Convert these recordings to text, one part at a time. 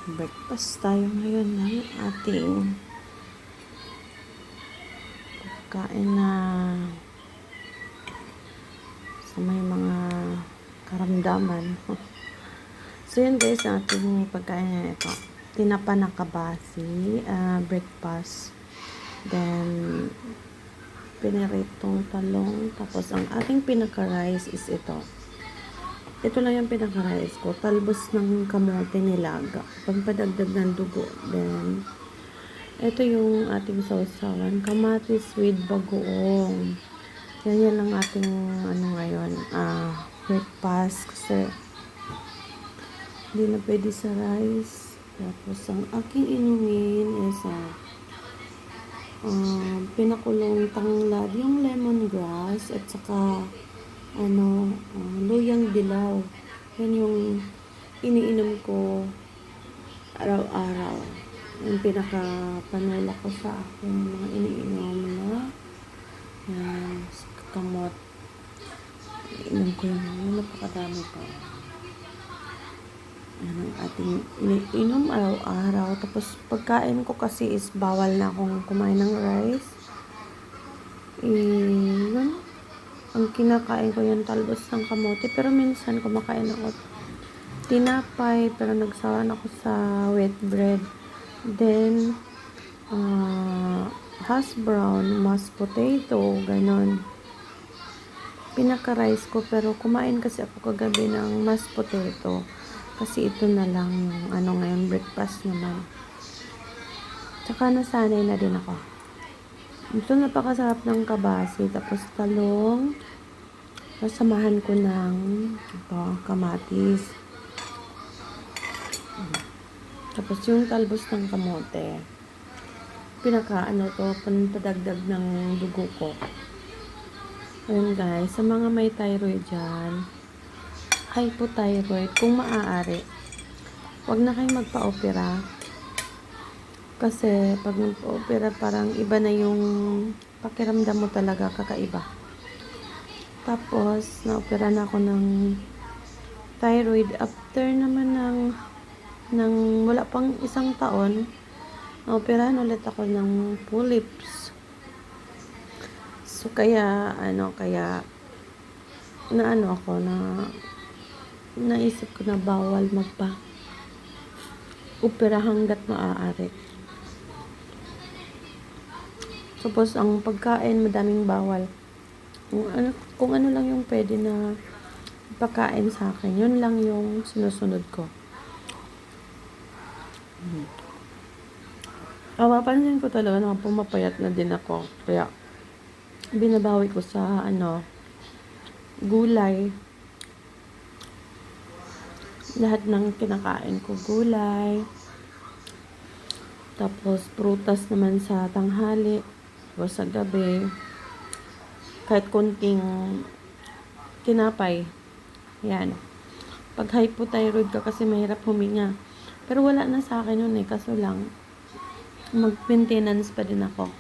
Breakfast tayo ngayon ng ating pagkain na sa may mga karamdaman. So yun guys, ang ating pagkain na ito. Tinapa na kabasi, breakfast. Then, piniritong talong. Tapos, ang ating pinaka-rice is ito. Ito lang yung pinaka-rice ko. Talbos ng kamote nilaga. Pagpadagdag ng dugo. Then, ito yung ating sausawan. Kamatis with bagoong. Yan ang ating ngayon. Breakfast. Kasi, hindi na pwede sa rice. Tapos, ang aking inumin is pinakulong tanglad. Yung lemongrass. At saka, luyang dilaw. Yan yung iniinom ko araw-araw. Yung pinaka-panula ko sa aking mga iniinom na yan, kamot. Iniinom ko yung napakadami pa. Yan ang ating iniinom araw-araw. Tapos pagkain ko kasi is bawal na akong kumain ng rice. Yun. Ang kinakain ko yung talbos ng kamote. Pero minsan kumakain ako tinapay. Pero nagsawa na ako sa wheat bread. Then, hash brown, mashed potato, ganon. Pinaka-rice ko. Pero kumain kasi ako kagabi ng mashed potato. Kasi ito na lang yung ngayon, breakfast naman. Tsaka nasanay na din ako. Ito napakasarap ng kabasi. Tapos talong. Samahan ko ng kamatis. Tapos yung talbos ng kamote. Panpadagdag ng dugo ko. Ayun guys, sa mga may thyroid dyan, hypothyroid, kung maaari, wag na kayong magpa-opera. Kasi pag nagpa-opera, parang iba na yung pakiramdam mo talaga, kakaiba. Tapos, na-opera na ako ng thyroid. After naman ng wala pang isang taon, na-operahan ulit ako ng polyps. So, kaya naisip ko na bawal magpa-opera hanggat maaari. Suppose ang pagkain madaming bawal. Kung ano lang yung pwede na pagkain sa akin, yun lang yung sinusunod ko. Mapapansin ko talaga na pumapayat na din ako. Kaya binabawi ko sa gulay. Lahat ng kinakain ko gulay. Tapos prutas naman sa tanghali o sa gabi. Kahit konting tinapay. Yan. Pag hypothyroid ka kasi mahirap huminga. Pero wala na sa akin yun kaso lang mag-maintenance pa din ako.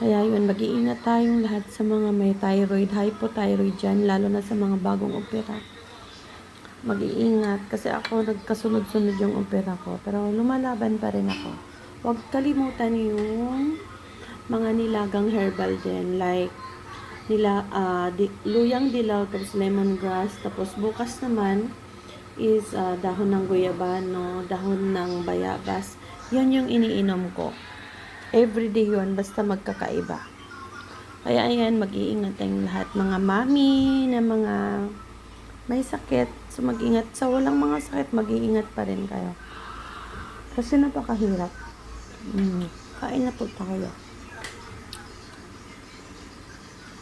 Kaya yun, mag-iingat tayong lahat sa mga may thyroid, hypothyroid dyan, lalo na sa mga bagong opera. Mag-iingat kasi ako nagkasunod-sunod yung opera ko. Pero lumalaban pa rin ako. Huwag kalimutan yung mga nilagang herbal din. Like, luyang dilaw, tapos lemongrass. Tapos bukas naman is dahon ng guyabano, dahon ng bayabas. Yun yung iniinom ko. Everyday yun, basta magkakaiba. Kaya ayan, mag-iingat tayong lahat. Mga mami na mga may sakit. So mag-ingat. Sa walang mga sakit, mag-iingat pa rin kayo. Kasi napakahirap. Kain na po tayo.